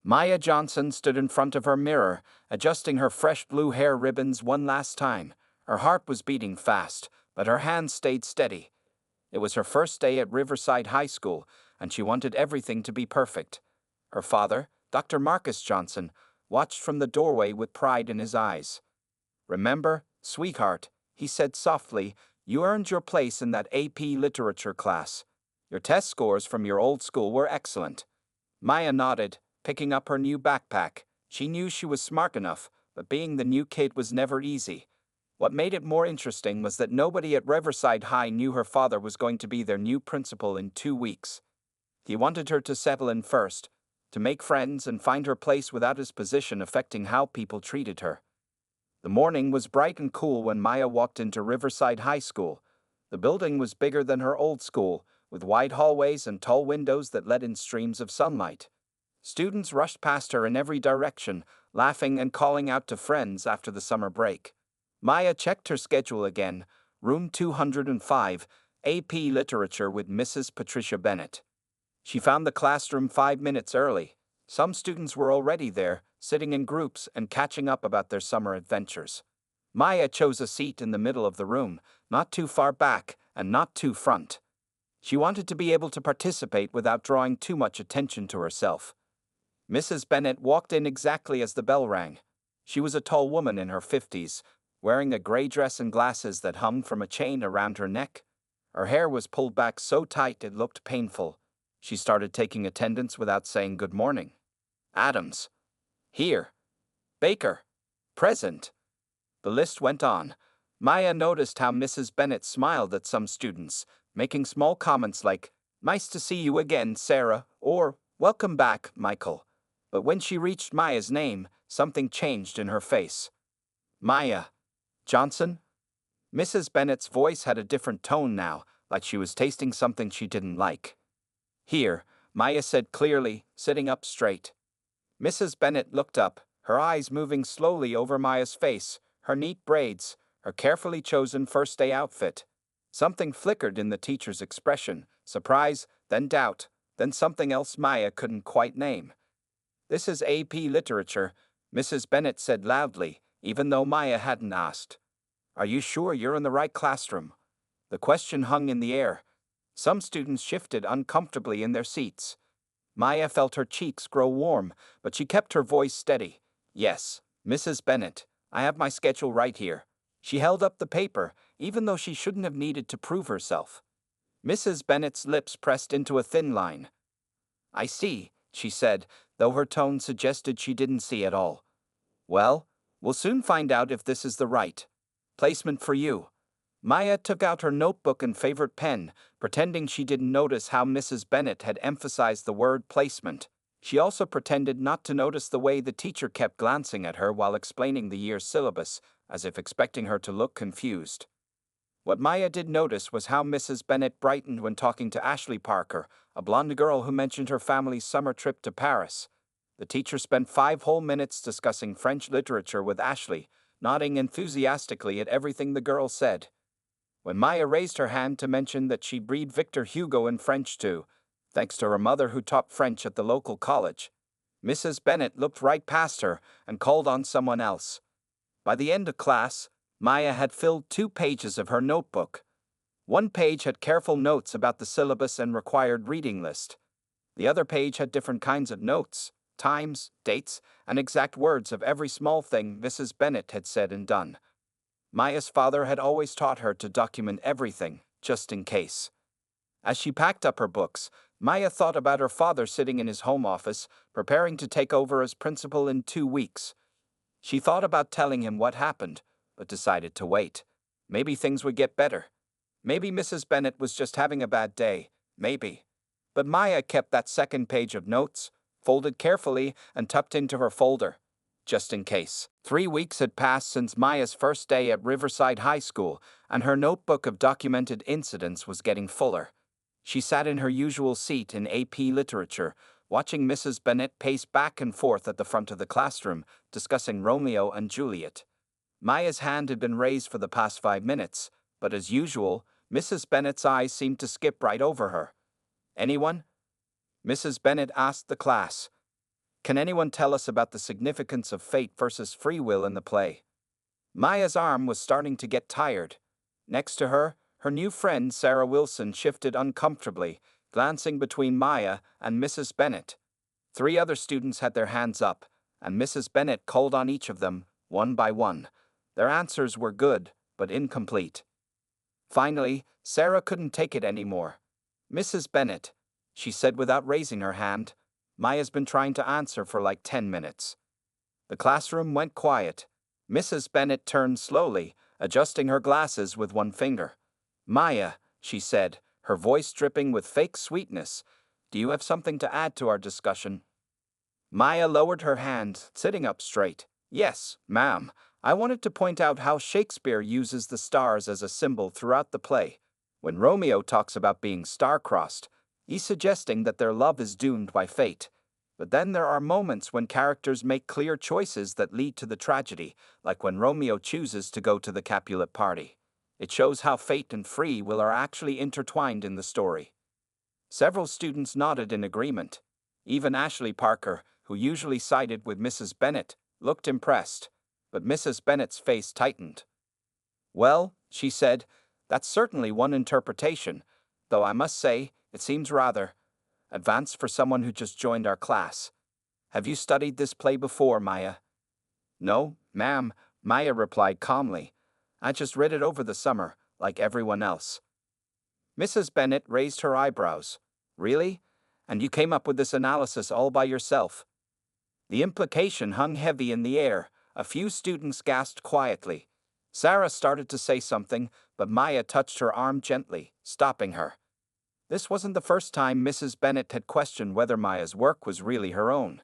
Maya Johnson stood in front of her mirror, adjusting her fresh blue hair ribbons one last time. Her heart was beating fast, but her hands stayed steady. It was her first day at Riverside High School, and she wanted everything to be perfect. Her father, Dr. Marcus Johnson, watched from the doorway with pride in his eyes. "Remember, sweetheart," he said softly, "you earned your place in that AP Literature class. Your test scores from your old school were excellent." Maya nodded, picking up her new backpack. She knew she was smart enough, but being the new kid was never easy. What made it more interesting was that nobody at Riverside High knew her father was going to be their new principal in 2 weeks. He wanted her to settle in first, to make friends and find her place without his position affecting how people treated her. The morning was bright and cool when Maya walked into Riverside High School. The building was bigger than her old school, with wide hallways and tall windows that let in streams of sunlight. Students rushed past her in every direction, laughing and calling out to friends after the summer break. Maya checked her schedule again. Room 205, AP Literature with Mrs. Patricia Bennett. She found the classroom 5 minutes early. Some students were already there, sitting in groups and catching up about their summer adventures. Maya chose a seat in the middle of the room, not too far back and not too front. She wanted to be able to participate without drawing too much attention to herself. Mrs. Bennett walked in exactly as the bell rang. She was a tall woman in her 50s, wearing a gray dress and glasses that hung from a chain around her neck. Her hair was pulled back so tight it looked painful. She started taking attendance without saying good morning. "Adams. Here. Baker. Present." The list went on. Maya noticed how Mrs. Bennett smiled at some students, making small comments like, "Nice to see you again, Sarah," or "Welcome back, Michael." But when she reached Maya's name, something changed in her face. "Maya Johnson?" Mrs. Bennett's voice had a different tone now, like she was tasting something she didn't like. "Here," Maya said clearly, sitting up straight. Mrs. Bennett looked up, her eyes moving slowly over Maya's face, her neat braids, her carefully chosen first-day outfit. Something flickered in the teacher's expression, surprise, then doubt, then something else Maya couldn't quite name. "This is AP Literature," Mrs. Bennett said loudly, even though Maya hadn't asked. "Are you sure you're in the right classroom?" The question hung in the air. Some students shifted uncomfortably in their seats. Maya felt her cheeks grow warm, but she kept her voice steady. "Yes, Mrs. Bennett, I have my schedule right here." She held up the paper, even though she shouldn't have needed to prove herself. Mrs. Bennett's lips pressed into a thin line. "I see," she said, though her tone suggested she didn't see at all. "Well, we'll soon find out if this is the right placement for you." Maya took out her notebook and favorite pen, pretending she didn't notice how Mrs. Bennett had emphasized the word placement. She also pretended not to notice the way the teacher kept glancing at her while explaining the year's syllabus, as if expecting her to look confused. What Maya did notice was how Mrs. Bennett brightened when talking to Ashley Parker, a blonde girl who mentioned her family's summer trip to Paris. The teacher spent 5 whole minutes discussing French literature with Ashley, nodding enthusiastically at everything the girl said. When Maya raised her hand to mention that she'd read Victor Hugo in French too, thanks to her mother who taught French at the local college, Mrs. Bennett looked right past her and called on someone else. By the end of class, Maya had filled 2 pages of her notebook. One page had careful notes about the syllabus and required reading list. The other page had different kinds of notes, times, dates, and exact words of every small thing Mrs. Bennett had said and done. Maya's father had always taught her to document everything, just in case. As she packed up her books, Maya thought about her father sitting in his home office, preparing to take over as principal in 2 weeks. She thought about telling him what happened, but decided to wait. Maybe things would get better. Maybe Mrs. Bennett was just having a bad day, maybe. But Maya kept that second page of notes, folded carefully and tucked into her folder, just in case. 3 weeks had passed since Maya's first day at Riverside High School, and her notebook of documented incidents was getting fuller. She sat in her usual seat in AP Literature, watching Mrs. Bennett pace back and forth at the front of the classroom, discussing Romeo and Juliet. Maya's hand had been raised for the past 5 minutes, but as usual, Mrs. Bennett's eyes seemed to skip right over her. "Anyone?" Mrs. Bennett asked the class. Can anyone tell us about the significance of fate versus free will in the play? Maya's arm was starting to get tired. Next to her, her new friend Sarah Wilson shifted uncomfortably, glancing between Maya and Mrs. Bennet. 3 other students had their hands up, and Mrs. Bennet called on each of them, one by one. Their answers were good, but incomplete. Finally, Sarah couldn't take it anymore. "Mrs. Bennet," she said without raising her hand, "Maya's been trying to answer for like 10 minutes." The classroom went quiet. Mrs. Bennet turned slowly, adjusting her glasses with one finger. "Maya," she said, her voice dripping with fake sweetness, "do you have something to add to our discussion?" Maya lowered her hand, sitting up straight. "Yes, ma'am. I wanted to point out how Shakespeare uses the stars as a symbol throughout the play. When Romeo talks about being star-crossed, he's suggesting that their love is doomed by fate. But then there are moments when characters make clear choices that lead to the tragedy, like when Romeo chooses to go to the Capulet party. It shows how fate and free will are actually intertwined in the story." Several students nodded in agreement. Even Ashley Parker, who usually sided with Mrs. Bennet, looked impressed, but Mrs. Bennet's face tightened. "Well," she said, "that's certainly one interpretation, though I must say it seems rather advanced for someone who just joined our class. Have you studied this play before, Maya?" "No, ma'am," Maya replied calmly. "I just read it over the summer, like everyone else." Mrs. Bennet raised her eyebrows. "Really? And you came up with this analysis all by yourself?" The implication hung heavy in the air. A few students gasped quietly. Sarah started to say something, but Maya touched her arm gently, stopping her. This wasn't the first time Mrs. Bennet had questioned whether Maya's work was really her own.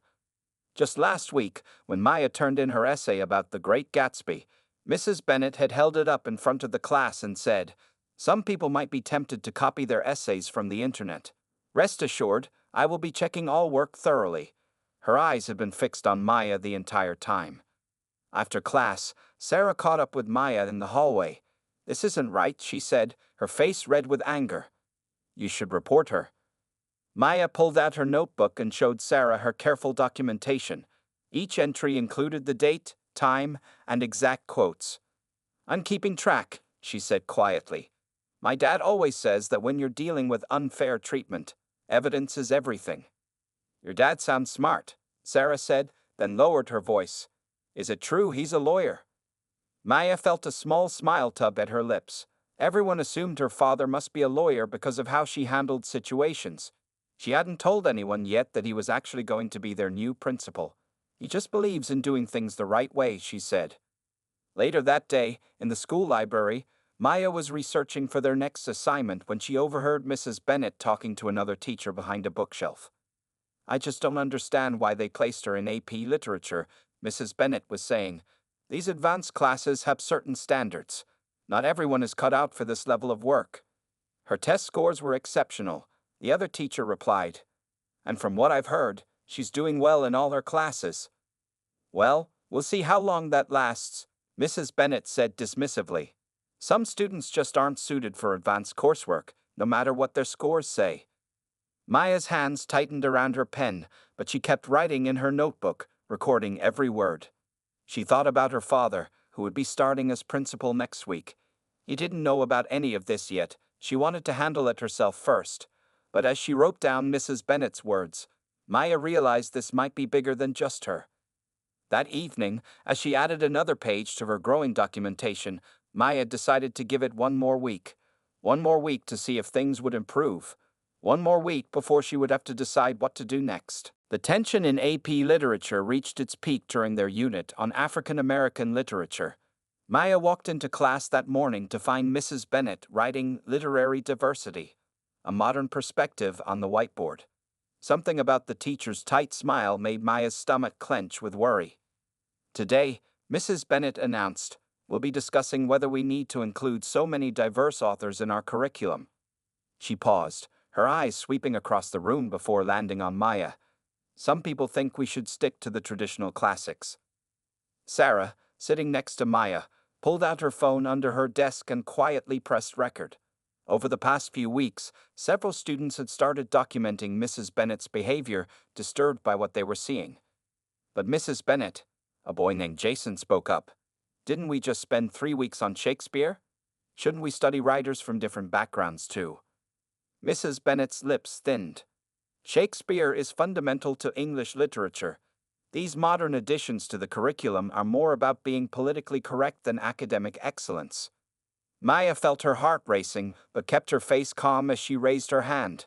Just last week, when Maya turned in her essay about The Great Gatsby, Mrs. Bennet had held it up in front of the class and said, "Some people might be tempted to copy their essays from the internet. Rest assured, I will be checking all work thoroughly." Her eyes had been fixed on Maya the entire time. After class, Sarah caught up with Maya in the hallway. "This isn't right," she said, her face red with anger. "You should report her." Maya pulled out her notebook and showed Sarah her careful documentation. Each entry included the date, time, and exact quotes. "I'm keeping track," she said quietly. "My dad always says that when you're dealing with unfair treatment, evidence is everything." "Your dad sounds smart," Sarah said, then lowered her voice. "Is it true he's a lawyer?" Maya felt a small smile tug at her lips. Everyone assumed her father must be a lawyer because of how she handled situations. She hadn't told anyone yet that he was actually going to be their new principal. "He just believes in doing things the right way," she said. Later that day, in the school library, Maya was researching for their next assignment when she overheard Mrs. Bennet talking to another teacher behind a bookshelf. "I just don't understand why they placed her in AP Literature," Mrs. Bennet was saying. "These advanced classes have certain standards. Not everyone is cut out for this level of work." "Her test scores were exceptional," the other teacher replied. "And from what I've heard, she's doing well in all her classes." "Well, we'll see how long that lasts," Mrs. Bennet said dismissively. "Some students just aren't suited for advanced coursework, no matter what their scores say." Maya's hands tightened around her pen, but she kept writing in her notebook, recording every word. She thought about her father, who would be starting as principal next week. He didn't know about any of this yet. She wanted to handle it herself first. But as she wrote down Mrs. Bennet's words, Maya realized this might be bigger than just her. That evening, as she added another page to her growing documentation, Maya decided to give it one more week. One more week to see if things would improve. One more week before she would have to decide what to do next. The tension in AP Literature reached its peak during their unit on African American literature. Maya walked into class that morning to find Mrs. Bennet writing Literary Diversity, a modern perspective, on the whiteboard. Something about the teacher's tight smile made Maya's stomach clench with worry. "Today," Mrs. Bennet announced, "we'll be discussing whether we need to include so many diverse authors in our curriculum." She paused, her eyes sweeping across the room before landing on Maya. "Some people think we should stick to the traditional classics." Sarah, sitting next to Maya, pulled out her phone under her desk and quietly pressed record. Over the past few weeks, several students had started documenting Mrs. Bennet's behavior, disturbed by what they were seeing. But Mrs. Bennet, a boy named Jason spoke up. Didn't we just spend 3 weeks on Shakespeare? Shouldn't we study writers from different backgrounds too? Mrs. Bennet's lips thinned. Shakespeare is fundamental to English literature. These modern additions to the curriculum are more about being politically correct than academic excellence. Maya felt her heart racing, but kept her face calm as she raised her hand.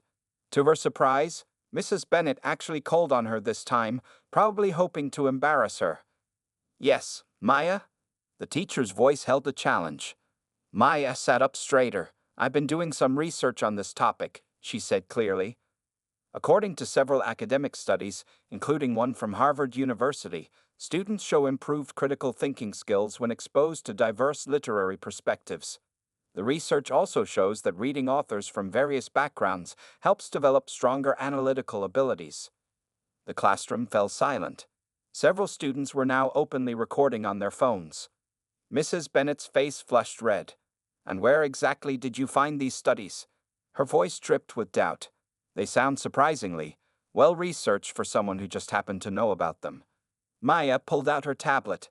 To her surprise, Mrs. Bennet actually called on her this time, probably hoping to embarrass her. Yes, Maya? The teacher's voice held a challenge. Maya sat up straighter. I've been doing some research on this topic, she said clearly. According to several academic studies, including one from Harvard University, students show improved critical thinking skills when exposed to diverse literary perspectives. The research also shows that reading authors from various backgrounds helps develop stronger analytical abilities. The classroom fell silent. Several students were now openly recording on their phones. Mrs. Bennet's face flushed red. And where exactly did you find these studies? Her voice dripped with doubt. They sound surprisingly well-researched for someone who just happened to know about them. Maya pulled out her tablet.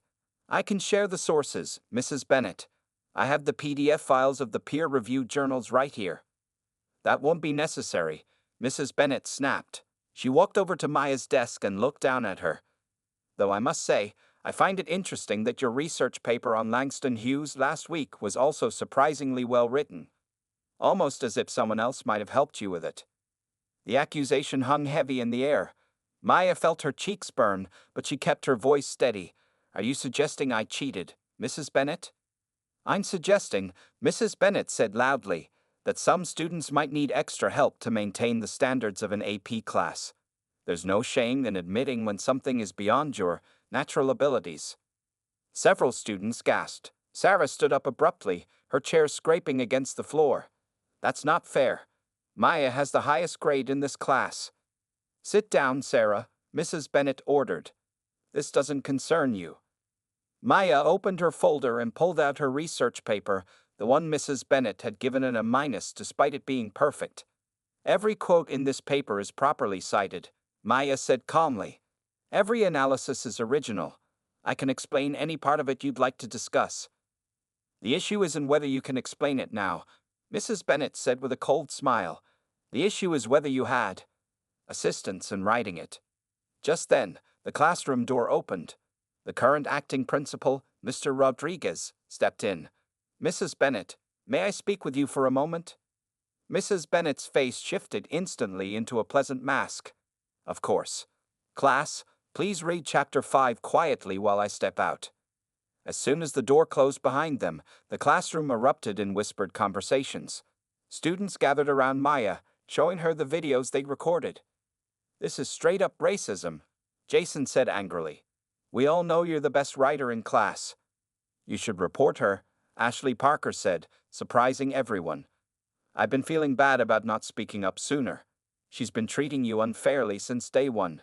I can share the sources, Mrs. Bennet. I have the PDF files of the peer-reviewed journals right here. That won't be necessary, Mrs. Bennet snapped. She walked over to Maya's desk and looked down at her. Though I must say, I find it interesting that your research paper on Langston Hughes last week was also surprisingly well written. Almost as if someone else might have helped you with it. The accusation hung heavy in the air. Maya felt her cheeks burn, but she kept her voice steady. Are you suggesting I cheated, Mrs. Bennet? I'm suggesting, Mrs. Bennet said loudly, that some students might need extra help to maintain the standards of an AP class. There's no shame in admitting when something is beyond your natural abilities. Several students gasped. Sarah stood up abruptly, her chair scraping against the floor. That's not fair. Maya has the highest grade in this class. Sit down, Sarah, Mrs. Bennet ordered. This doesn't concern you. Maya opened her folder and pulled out her research paper, the one Mrs. Bennet had given it a minus despite it being perfect. Every quote in this paper is properly cited, Maya said calmly. Every analysis is original. I can explain any part of it you'd like to discuss. The issue isn't whether you can explain it now, Mrs. Bennet said with a cold smile. The issue is whether you had assistance in writing it. Just then, the classroom door opened. The current acting principal, Mr. Rodriguez, stepped in. Mrs. Bennet, may I speak with you for a moment? Mrs. Bennet's face shifted instantly into a pleasant mask. Of course. Class, please read Chapter 5 quietly while I step out. As soon as the door closed behind them, the classroom erupted in whispered conversations. Students gathered around Maya, showing her the videos they'd recorded. This is straight-up racism, Jason said angrily. We all know you're the best writer in class. You should report her, Ashley Parker said, surprising everyone. I've been feeling bad about not speaking up sooner. She's been treating you unfairly since day one.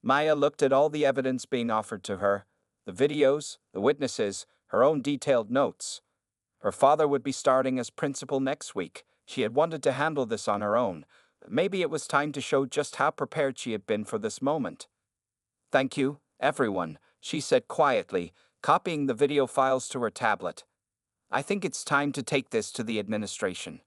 Maya looked at all the evidence being offered to her, the videos, the witnesses, her own detailed notes. Her father would be starting as principal next week. She had wanted to handle this on her own. Maybe it was time to show just how prepared she had been for this moment. Thank you, everyone, she said quietly, copying the video files to her tablet. I think it's time to take this to the administration.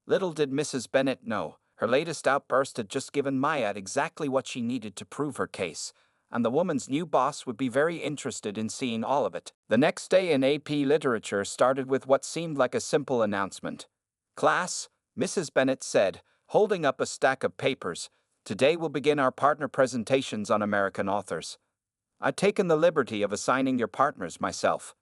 Little did Mrs. Bennet know, her latest outburst had just given Maya exactly what she needed to prove her case, and the woman's new boss would be very interested in seeing all of it. The next day in AP Literature started with what seemed like a simple announcement. Class, Mrs. Bennet said, holding up a stack of papers, today we'll begin our partner presentations on American authors. I've taken the liberty of assigning your partners myself.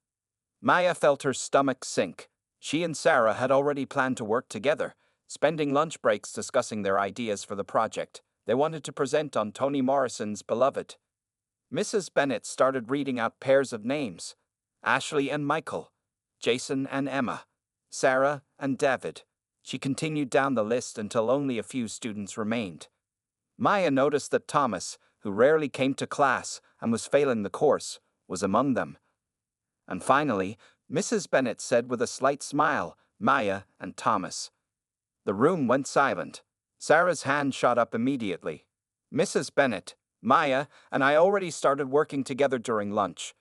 Maya felt her stomach sink. She and Sarah had already planned to work together, spending lunch breaks discussing their ideas for the project. They wanted to present on Toni Morrison's Beloved. Mrs. Bennet started reading out pairs of names. Ashley and Michael, Jason and Emma, Sarah and David. She continued down the list until only a few students remained. Maya noticed that Thomas, who rarely came to class and was failing the course, was among them. And finally, Mrs. Bennet said with a slight smile, Maya and Thomas. The room went silent. Sarah's hand shot up immediately. Mrs. Bennet, Maya and I already started working together during lunch.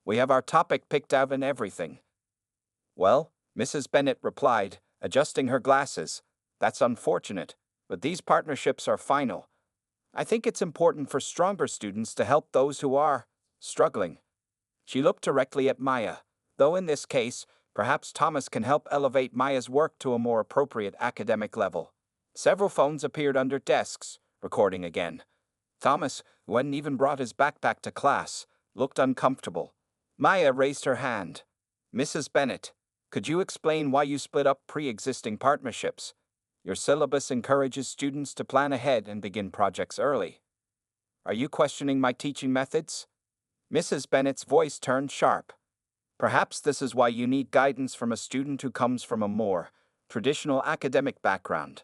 We have our topic picked out and everything. Well, Mrs. Bennet replied, adjusting her glasses. That's unfortunate, but these partnerships are final. I think it's important for stronger students to help those who are struggling. She looked directly at Maya, though in this case, perhaps Thomas can help elevate Maya's work to a more appropriate academic level. Several phones appeared under desks, recording again. Thomas, who hadn't even brought his backpack to class, looked uncomfortable. Maya raised her hand. Mrs. Bennet, could you explain why you split up pre-existing partnerships? Your syllabus encourages students to plan ahead and begin projects early. Are you questioning my teaching methods? Mrs. Bennet's voice turned sharp. Perhaps this is why you need guidance from a student who comes from a more traditional academic background.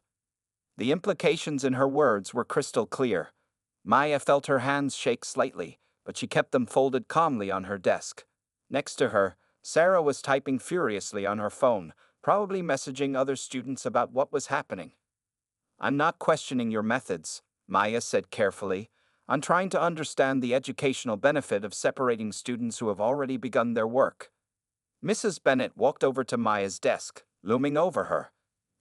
The implications in her words were crystal clear. Maya felt her hands shake slightly, but she kept them folded calmly on her desk. Next to her, Sarah was typing furiously on her phone, probably messaging other students about what was happening. I'm not questioning your methods, Maya said carefully. I'm trying to understand the educational benefit of separating students who have already begun their work. Mrs. Bennet walked over to Maya's desk, looming over her.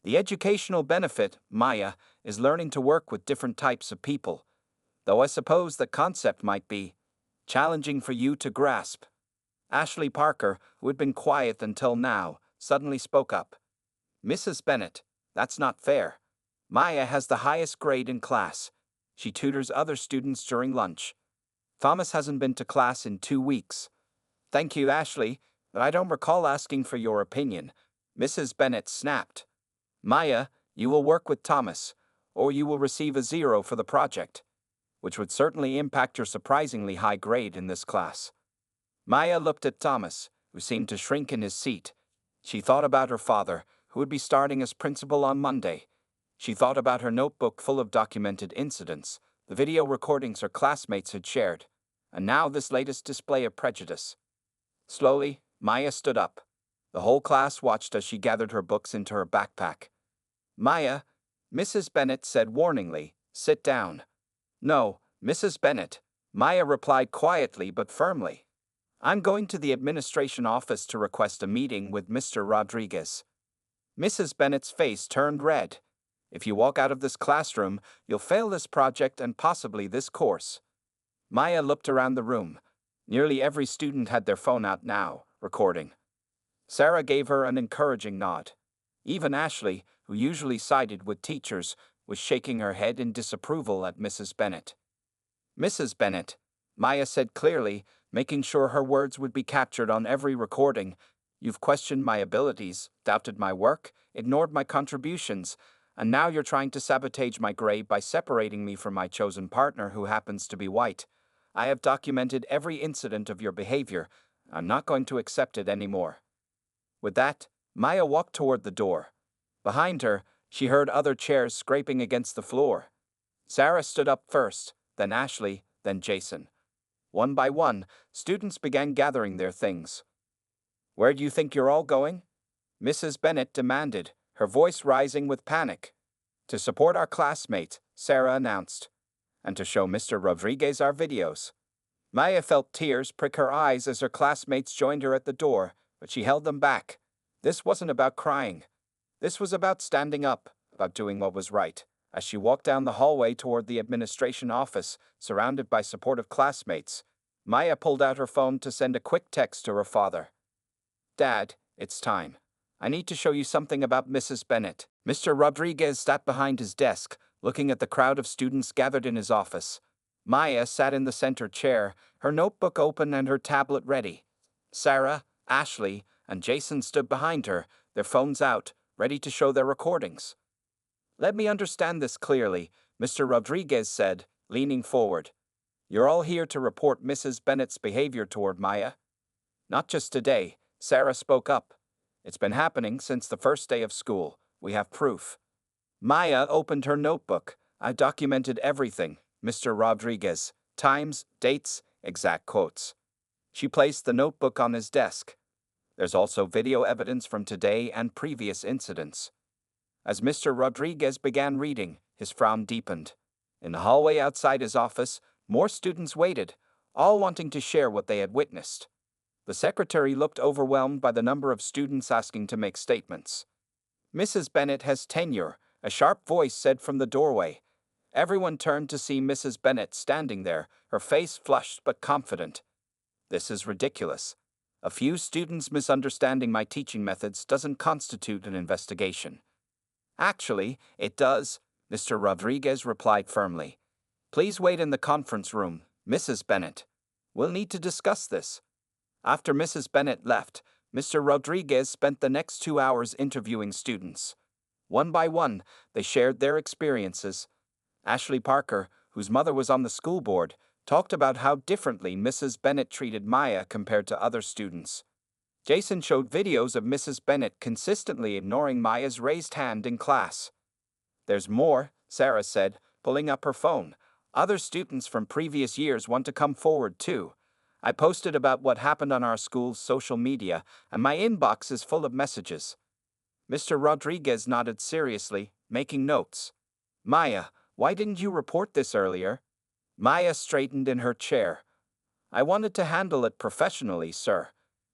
The educational benefit, Maya, is learning to work with different types of people, though I suppose the concept might be challenging for you to grasp. Ashley Parker, who had been quiet until now, suddenly spoke up. Mrs. Bennet, that's not fair. Maya has the highest grade in class. She tutors other students during lunch. Thomas hasn't been to class in 2 weeks. Thank you, Ashley, but I don't recall asking for your opinion. Mrs. Bennet snapped. Maya, you will work with Thomas, or you will receive a 0 for the project, which would certainly impact your surprisingly high grade in this class. Maya looked at Thomas, who seemed to shrink in his seat. She thought about her father, who would be starting as principal on Monday. She thought about her notebook full of documented incidents, the video recordings her classmates had shared, and now this latest display of prejudice. Slowly, Maya stood up. The whole class watched as she gathered her books into her backpack. Maya, Mrs. Bennet said warningly, sit down. No, Mrs. Bennet, Maya replied quietly but firmly. I'm going to the administration office to request a meeting with Mr. Rodriguez. Mrs. Bennet's face turned red. If you walk out of this classroom, you'll fail this project and possibly this course. Maya looked around the room. Nearly every student had their phone out now, recording. Sarah gave her an encouraging nod. Even Ashley, who usually sided with teachers, was shaking her head in disapproval at Mrs. Bennet. Mrs. Bennet, Maya said clearly, making sure her words would be captured on every recording. You've questioned my abilities, doubted my work, ignored my contributions, and now you're trying to sabotage my grade by separating me from my chosen partner who happens to be white. I have documented every incident of your behavior. I'm not going to accept it anymore. With that, Maya walked toward the door. Behind her, she heard other chairs scraping against the floor. Sarah stood up first, then Ashley, then Jason. One by one, students began gathering their things. Where do you think you're all going? Mrs. Bennet demanded, her voice rising with panic. To support our classmate, Sarah announced, and to show Mr. Rodriguez our videos. Maya felt tears prick her eyes as her classmates joined her at the door, but she held them back. This wasn't about crying. This was about standing up, about doing what was right. As she walked down the hallway toward the administration office, surrounded by supportive classmates, Maya pulled out her phone to send a quick text to her father. Dad, it's time. I need to show you something about Mrs. Bennet. Mr. Rodriguez sat behind his desk, looking at the crowd of students gathered in his office. Maya sat in the center chair, her notebook open and her tablet ready. Sarah, Ashley, and Jason stood behind her, their phones out, ready to show their recordings. Let me understand this clearly, Mr. Rodriguez said, leaning forward. You're all here to report Mrs. Bennet's behavior toward Maya? Not just today, Sarah spoke up. It's been happening since the first day of school. We have proof. Maya opened her notebook. I documented everything, Mr. Rodriguez. Times, dates, exact quotes. She placed the notebook on his desk. There's also video evidence from today and previous incidents. As Mr. Rodriguez began reading, his frown deepened. In the hallway outside his office, More students waited, all wanting to share what they had witnessed. The secretary looked overwhelmed by the number of students asking to make statements. "Mrs. Bennet has tenure," a sharp voice said from the doorway. Everyone turned to see Mrs. Bennet standing there, her face flushed but confident. "This is ridiculous. A few students misunderstanding my teaching methods doesn't constitute an investigation." "Actually, it does," Mr. Rodriguez replied firmly. "Please wait in the conference room, Mrs. Bennet. We'll need to discuss this." After Mrs. Bennet left, Mr. Rodriguez spent the next 2 hours interviewing students. One by one, they shared their experiences. Ashley Parker, whose mother was on the school board, talked about how differently Mrs. Bennet treated Maya compared to other students. Jason showed videos of Mrs. Bennet consistently ignoring Maya's raised hand in class. "There's more," Sarah said, pulling up her phone. "Other students from previous years want to come forward too. I posted about what happened on our school's social media, and my inbox is full of messages." Mr. Rodriguez nodded seriously, making notes. "Maya, why didn't you report this earlier?" Maya straightened in her chair. "I wanted to handle it professionally, sir.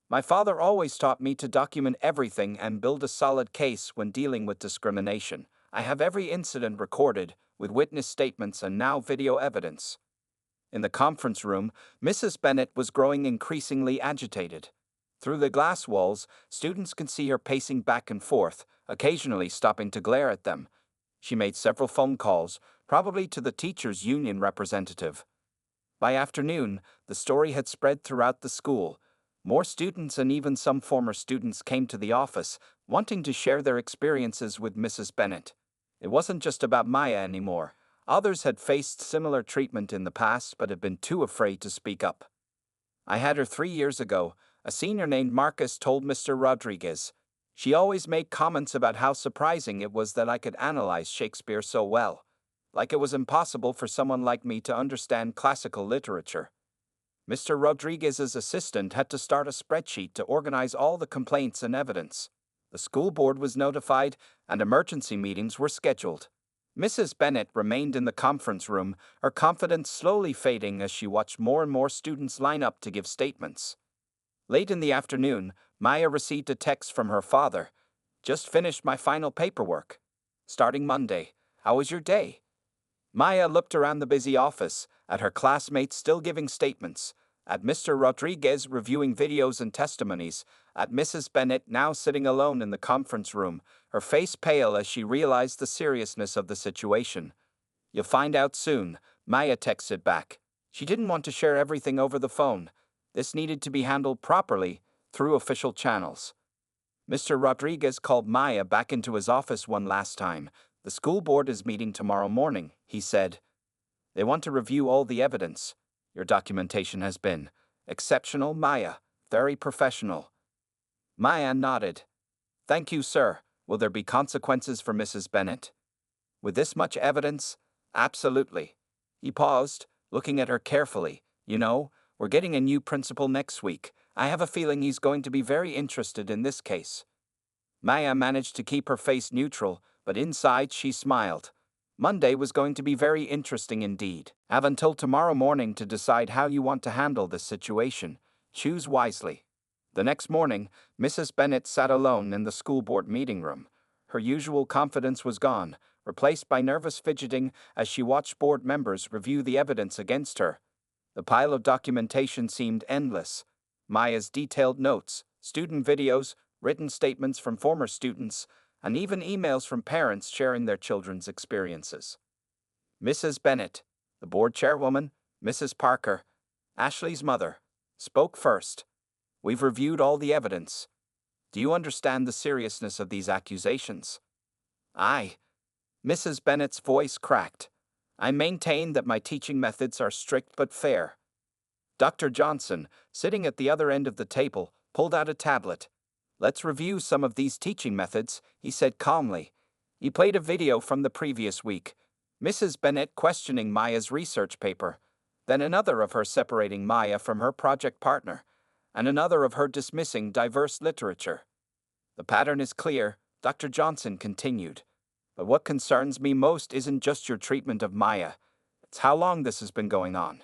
My father always taught me to document everything and build a solid case when dealing with discrimination. I have every incident recorded, with witness statements and now video evidence." In the conference room, Mrs. Bennet was growing increasingly agitated. Through the glass walls, students could see her pacing back and forth, occasionally stopping to glare at them. She made several phone calls, probably to the teachers' union representative. By afternoon, the story had spread throughout the school. More students and even some former students came to the office, wanting to share their experiences with Mrs. Bennet. It wasn't just about Maya anymore. Others had faced similar treatment in the past but had been too afraid to speak up. "I had her 3 years ago," a senior named Marcus told Mr. Rodriguez. "She always made comments about how surprising it was that I could analyze Shakespeare so well. Like it was impossible for someone like me to understand classical literature." Mr. Rodriguez's assistant had to start a spreadsheet to organize all the complaints and evidence. The school board was notified, and emergency meetings were scheduled. Mrs. Bennet remained in the conference room, her confidence slowly fading as she watched more and more students line up to give statements. Late in the afternoon, Maya received a text from her father. "Just finished my final paperwork. Starting Monday. How was your day?" Maya looked around the busy office, at her classmates still giving statements, at Mr. Rodriguez reviewing videos and testimonies, at Mrs. Bennet now sitting alone in the conference room, her face pale as she realized the seriousness of the situation. "You'll find out soon," Maya texted back. She didn't want to share everything over the phone. This needed to be handled properly, through official channels. Mr. Rodriguez called Maya back into his office one last time. "The school board is meeting tomorrow morning," he said. "They want to review all the evidence. Your documentation has been exceptional, Maya. Very professional." Maya nodded. "Thank you, sir. Will there be consequences for Mrs. Bennet?" "With this much evidence? Absolutely." He paused, looking at her carefully. "You know, we're getting a new principal next week. I have a feeling he's going to be very interested in this case." Maya managed to keep her face neutral, but inside she smiled. Monday was going to be very interesting indeed. Have until tomorrow morning to decide how you want to handle this situation. Choose wisely. The next morning, Mrs. Bennet sat alone in the school board meeting room. Her usual confidence was gone, replaced by nervous fidgeting as she watched board members review the evidence against her. The pile of documentation seemed endless. Maya's detailed notes, student videos, written statements from former students, and even emails from parents sharing their children's experiences. Mrs. Bennet, the board chairwoman, Mrs. Parker, Ashley's mother, spoke first. "We've reviewed all the evidence. Do you understand the seriousness of these accusations?" "Aye." Mrs. Bennet's voice cracked. "I maintain that my teaching methods are strict but fair." Dr. Johnson, sitting at the other end of the table, pulled out a tablet. "Let's review some of these teaching methods," he said calmly. He played a video from the previous week. Mrs. Bennet questioning Maya's research paper, then another of her separating Maya from her project partner, and another of her dismissing diverse literature. "The pattern is clear," Dr. Johnson continued. "But what concerns me most isn't just your treatment of Maya. It's how long this has been going on.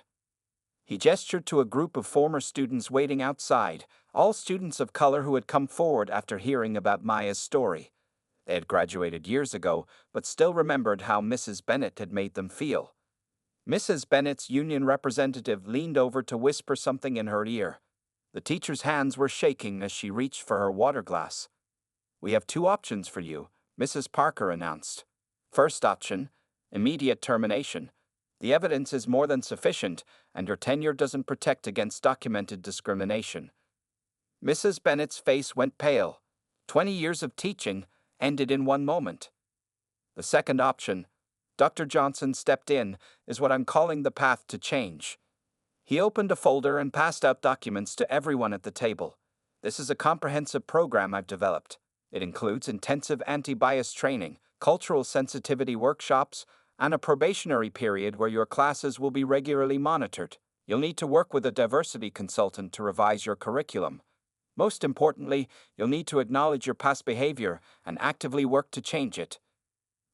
He gestured to a group of former students waiting outside, all students of color who had come forward after hearing about Maya's story. They had graduated years ago, but still remembered how Mrs. Bennett had made them feel. Mrs. Bennett's union representative leaned over to whisper something in her ear. The teacher's hands were shaking as she reached for her water glass. "We have two options for you," Mrs. Parker announced. "First option, immediate termination. The evidence is more than sufficient, and your tenure doesn't protect against documented discrimination." Mrs. Bennett's face went pale. 20 years of teaching ended in one moment. The second option, Dr. Johnson stepped in, is what I'm calling the path to change. He opened a folder and passed out documents to everyone at the table. "This is a comprehensive program I've developed. It includes intensive anti-bias training, cultural sensitivity workshops, and a probationary period where your classes will be regularly monitored. You'll need to work with a diversity consultant to revise your curriculum. Most importantly, you'll need to acknowledge your past behavior and actively work to change it."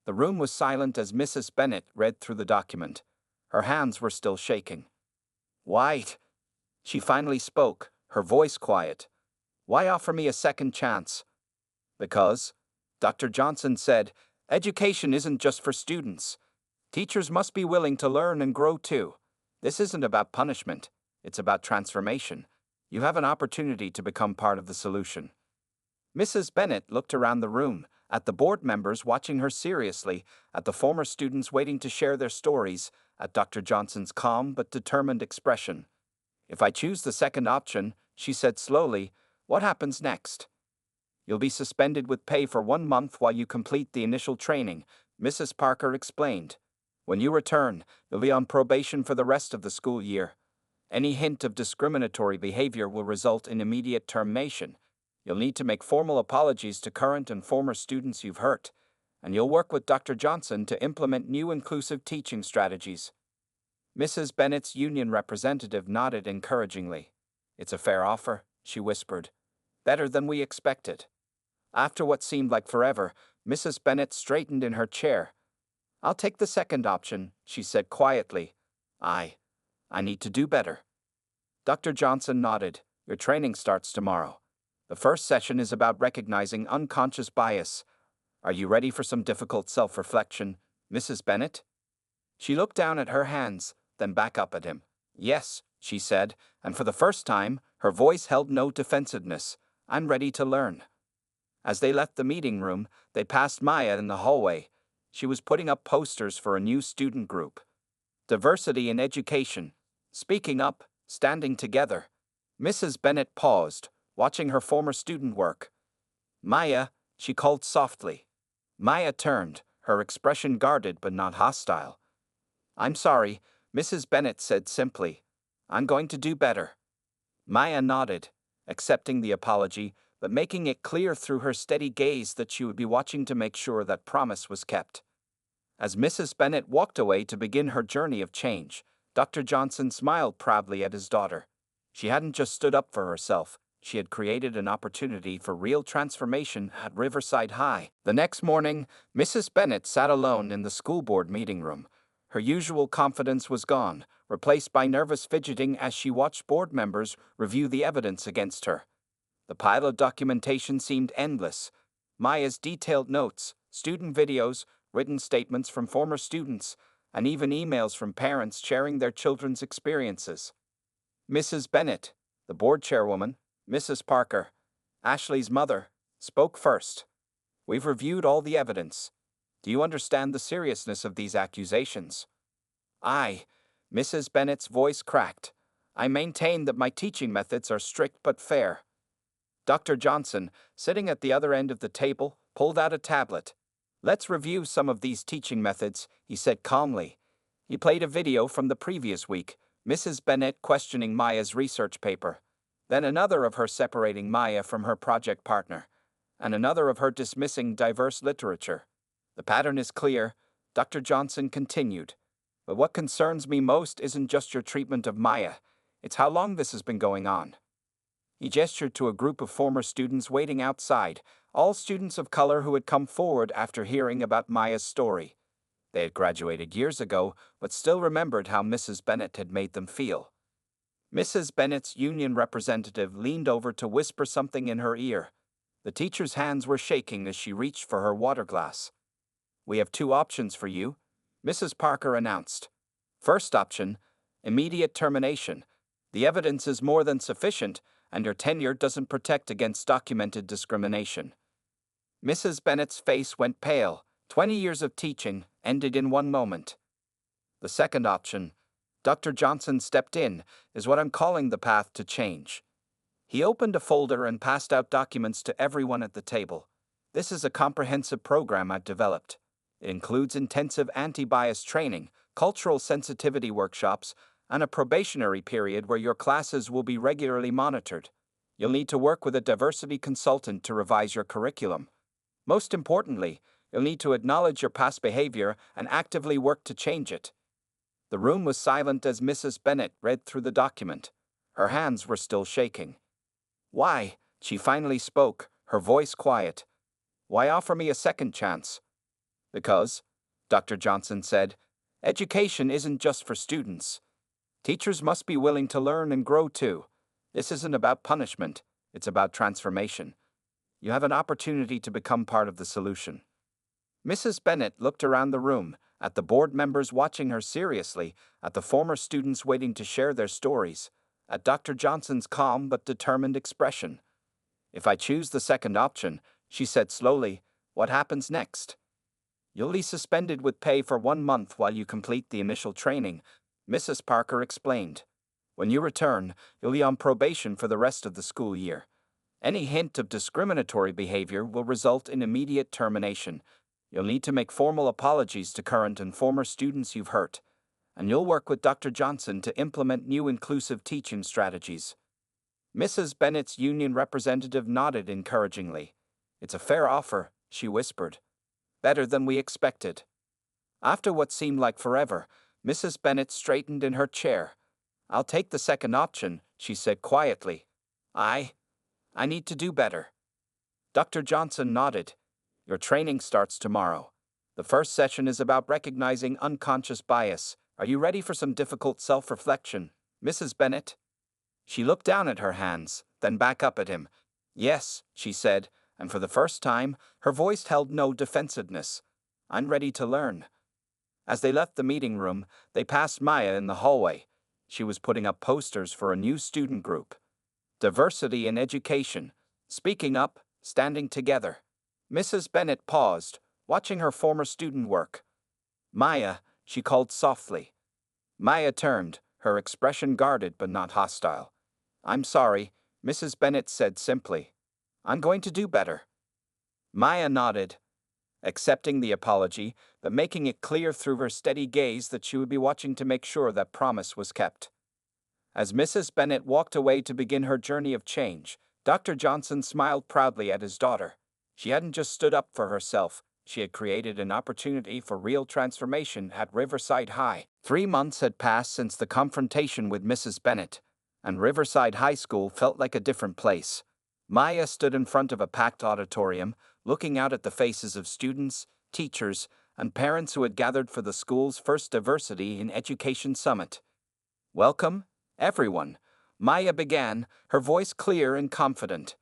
The room was silent as Mrs. Bennett read through the document. Her hands were still shaking. "Why?" She finally spoke, her voice quiet. "Why offer me a second chance?" "Because," Dr. Johnson said, "education isn't just for students. Teachers must be willing to learn and grow too. This isn't about punishment, it's about transformation. You have an opportunity to become part of the solution." Mrs. Bennett looked around the room, at the board members watching her seriously, at the former students waiting to share their stories, at Dr. Johnson's calm but determined expression. "If I choose the second option," she said slowly, "what happens next?" "You'll be suspended with pay for 1 month while you complete the initial training," Mrs. Parker explained. "When you return, you'll be on probation for the rest of the school year. Any hint of discriminatory behavior will result in immediate termination. You'll need to make formal apologies to current and former students you've hurt, and you'll work with Dr. Johnson to implement new inclusive teaching strategies." Mrs. Bennett's union representative nodded encouragingly. "It's a fair offer," she whispered. "Better than we expected." After what seemed like forever, Mrs. Bennett straightened in her chair. "I'll take the second option," she said quietly. I need to do better." Dr. Johnson nodded. "Your training starts tomorrow. The first session is about recognizing unconscious bias. Are you ready for some difficult self-reflection, Mrs. Bennett?" She looked down at her hands, then back up at him. "Yes," she said, and for the first time, her voice held no defensiveness. "I'm ready to learn." As they left the meeting room, they passed Maya in the hallway. She was putting up posters for a new student group. Diversity in education. Speaking up, standing together. Mrs. Bennett paused, watching her former student work. "Maya," she called softly. Maya turned, her expression guarded but not hostile. "I'm sorry," Mrs. Bennett said simply. "I'm going to do better." Maya nodded, accepting the apology, but making it clear through her steady gaze that she would be watching to make sure that promise was kept. As Mrs. Bennett walked away to begin her journey of change, Dr. Johnson smiled proudly at his daughter. She hadn't just stood up for herself, she had created an opportunity for real transformation at Riverside High. The next morning, Mrs. Bennett sat alone in the school board meeting room. Her usual confidence was gone, replaced by nervous fidgeting as she watched board members review the evidence against her. The pile of documentation seemed endless. Maya's detailed notes, student videos, written statements from former students, and even emails from parents sharing their children's experiences. Mrs. Bennett, the board chairwoman, Mrs. Parker, Ashley's mother, spoke first. "We've reviewed all the evidence. Do you understand the seriousness of these accusations?" Mrs. Bennett's voice cracked. "I maintain that my teaching methods are strict but fair." Dr. Johnson, sitting at the other end of the table, pulled out a tablet. "Let's review some of these teaching methods," he said calmly. He played a video from the previous week, Mrs. Bennett questioning Maya's research paper, then another of her separating Maya from her project partner, and another of her dismissing diverse literature. "The pattern is clear," Dr. Johnson continued. "But what concerns me most isn't just your treatment of Maya, it's how long this has been going on." He gestured to a group of former students waiting outside, all students of color who had come forward after hearing about Maya's story. They had graduated years ago, but still remembered how Mrs. Bennet had made them feel. Mrs. Bennet's union representative leaned over to whisper something in her ear. The teacher's hands were shaking as she reached for her water glass. "We have two options for you," Mrs. Parker announced. "First option, immediate termination. The evidence is more than sufficient, and your tenure doesn't protect against documented discrimination." Mrs. Bennet's face went pale. 20 years of teaching ended in one moment. "The second option," Dr. Johnson stepped in, "is what I'm calling the path to change." He opened a folder and passed out documents to everyone at the table. "This is a comprehensive program I've developed. It includes intensive anti-bias training, cultural sensitivity workshops, and a probationary period where your classes will be regularly monitored. You'll need to work with a diversity consultant to revise your curriculum. Most importantly, you'll need to acknowledge your past behavior and actively work to change it." The room was silent as Mrs. Bennet read through the document. Her hands were still shaking. "Why?" she finally spoke, her voice quiet. "Why offer me a second chance?" "Because," Dr. Johnson said, "education isn't just for students. Teachers must be willing to learn and grow too. This isn't about punishment, it's about transformation. You have an opportunity to become part of the solution." Mrs. Bennet looked around the room, at the board members watching her seriously, at the former students waiting to share their stories, at Dr. Johnson's calm but determined expression. "If I choose the second option," she said slowly, "what happens next?" "You'll be suspended with pay for 1 month while you complete the initial training," Mrs. Parker explained. "When you return, you'll be on probation for the rest of the school year. Any hint of discriminatory behavior will result in immediate termination. You'll need to make formal apologies to current and former students you've hurt, and you'll work with Dr. Johnson to implement new inclusive teaching strategies." Mrs. Bennet's union representative nodded encouragingly. "It's a fair offer," she whispered. "Better than we expected." After what seemed like forever, Mrs. Bennet straightened in her chair. "I'll take the second option," she said quietly. I need to do better." Dr. Johnson nodded. "Your training starts tomorrow. The first session is about recognizing unconscious bias. Are you ready for some difficult self-reflection, Mrs. Bennet?" She looked down at her hands, then back up at him. "Yes," she said, and for the first time, her voice held no defensiveness. "I'm ready to learn." As they left the meeting room, they passed Maya in the hallway. She was putting up posters for a new student group. Diversity in education, speaking up, standing together. Mrs. Bennet paused, watching her former student work. "Maya," she called softly. Maya turned, her expression guarded but not hostile. "I'm sorry," Mrs. Bennet said simply. "I'm going to do better." Maya nodded, accepting the apology, but making it clear through her steady gaze that she would be watching to make sure that promise was kept. As Mrs. Bennet walked away to begin her journey of change, Dr. Johnson smiled proudly at his daughter. She hadn't just stood up for herself, she had created an opportunity for real transformation at Riverside High. 3 months had passed since the confrontation with Mrs. Bennet, and Riverside High School felt like a different place. Maya stood in front of a packed auditorium, looking out at the faces of students, teachers, and parents who had gathered for the school's first Diversity in Education Summit. "Welcome, everyone," Maya began, her voice clear and confident.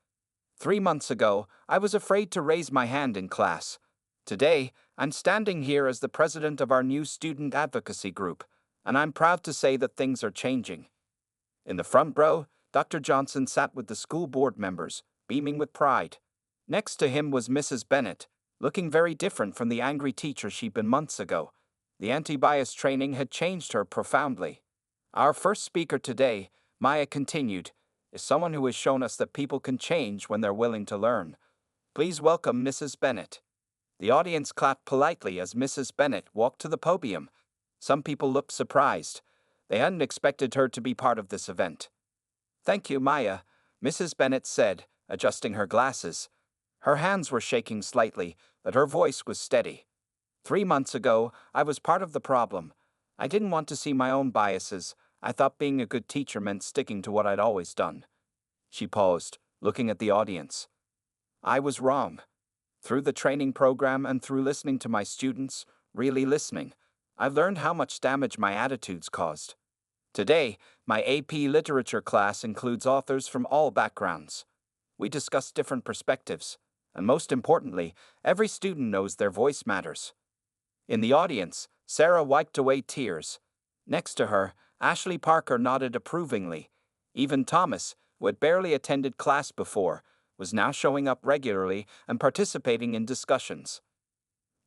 "3 months ago, I was afraid to raise my hand in class. Today, I'm standing here as the president of our new student advocacy group, and I'm proud to say that things are changing." In the front row, Dr. Johnson sat with the school board members, beaming with pride. Next to him was Mrs. Bennet, looking very different from the angry teacher she'd been months ago. The anti-bias training had changed her profoundly. "Our first speaker today," Maya continued, "is someone who has shown us that people can change when they're willing to learn. Please welcome Mrs. Bennet." The audience clapped politely as Mrs. Bennet walked to the podium. Some people looked surprised. They hadn't expected her to be part of this event. "Thank you, Maya," Mrs. Bennet said, adjusting her glasses. Her hands were shaking slightly, but her voice was steady. 3 months ago, I was part of the problem. I didn't want to see my own biases. I thought being a good teacher meant sticking to what I'd always done." She paused, looking at the audience. "I was wrong. Through the training program and through listening to my students, really listening. I've learned how much damage my attitudes caused. Today, my AP literature class includes authors from all backgrounds. We discuss different perspectives, and most importantly, every student knows their voice matters. In the audience, Sarah wiped away tears. Next to her, Ashley Parker nodded approvingly. Even Thomas, who had barely attended class before, was now showing up regularly and participating in discussions.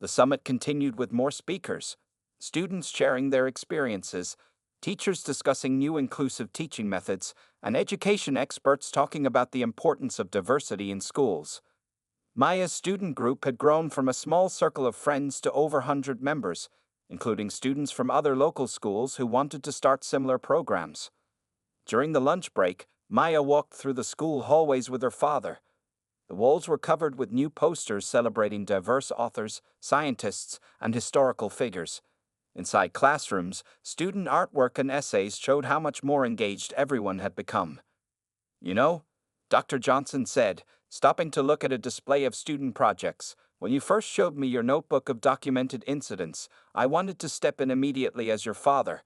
The summit continued with more speakers, students sharing their experiences, teachers discussing new inclusive teaching methods, and education experts talking about the importance of diversity in schools. Maya's student group had grown from a small circle of friends to over 100 members, including students from other local schools who wanted to start similar programs. During the lunch break, Maya walked through the school hallways with her father. The walls were covered with new posters celebrating diverse authors, scientists, and historical figures. Inside classrooms, student artwork and essays showed how much more engaged everyone had become. "You know," Dr. Johnson said, stopping to look at a display of student projects, "when you first showed me your notebook of documented incidents, I wanted to step in immediately as your father.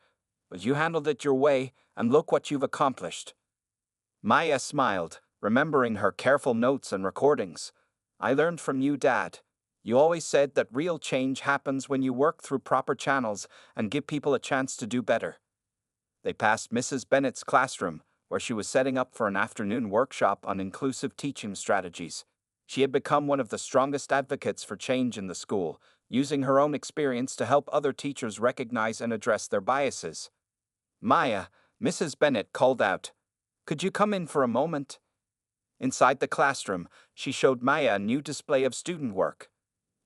But you handled it your way, and look what you've accomplished." Maya smiled, remembering her careful notes and recordings. "I learned from you, Dad. You always said that real change happens when you work through proper channels and give people a chance to do better." They passed Mrs. Bennett's classroom, where she was setting up for an afternoon workshop on inclusive teaching strategies. She had become one of the strongest advocates for change in the school, using her own experience to help other teachers recognize and address their biases. "Maya," Mrs. Bennett called out, "could you come in for a moment?" Inside the classroom, she showed Maya a new display of student work.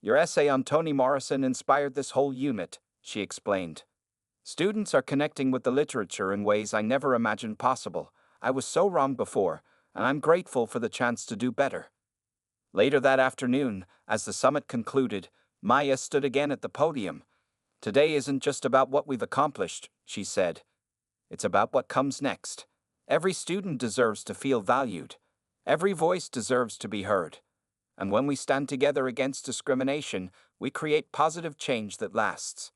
"Your essay on Toni Morrison inspired this whole unit," she explained. "Students are connecting with the literature in ways I never imagined possible. I was so wrong before, and I'm grateful for the chance to do better." Later that afternoon, as the summit concluded, Maya stood again at the podium. "Today isn't just about what we've accomplished," she said. "It's about what comes next. Every student deserves to feel valued. Every voice deserves to be heard. And when we stand together against discrimination, we create positive change that lasts."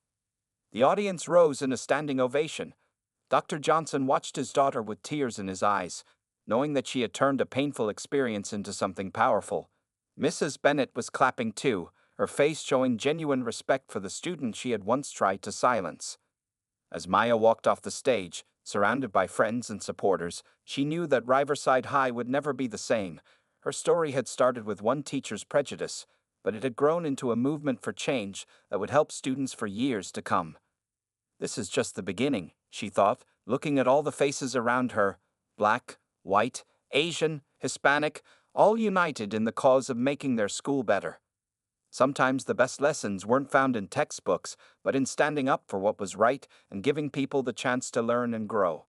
The audience rose in a standing ovation. Dr. Johnson watched his daughter with tears in his eyes, knowing that she had turned a painful experience into something powerful. Mrs. Bennett was clapping too, her face showing genuine respect for the student she had once tried to silence. As Maya walked off the stage, surrounded by friends and supporters, she knew that Riverside High would never be the same. Her story had started with one teacher's prejudice, but it had grown into a movement for change that would help students for years to come. This is just the beginning, she thought, looking at all the faces around her, black, white, Asian, Hispanic, all united in the cause of making their school better. Sometimes the best lessons weren't found in textbooks, but in standing up for what was right and giving people the chance to learn and grow.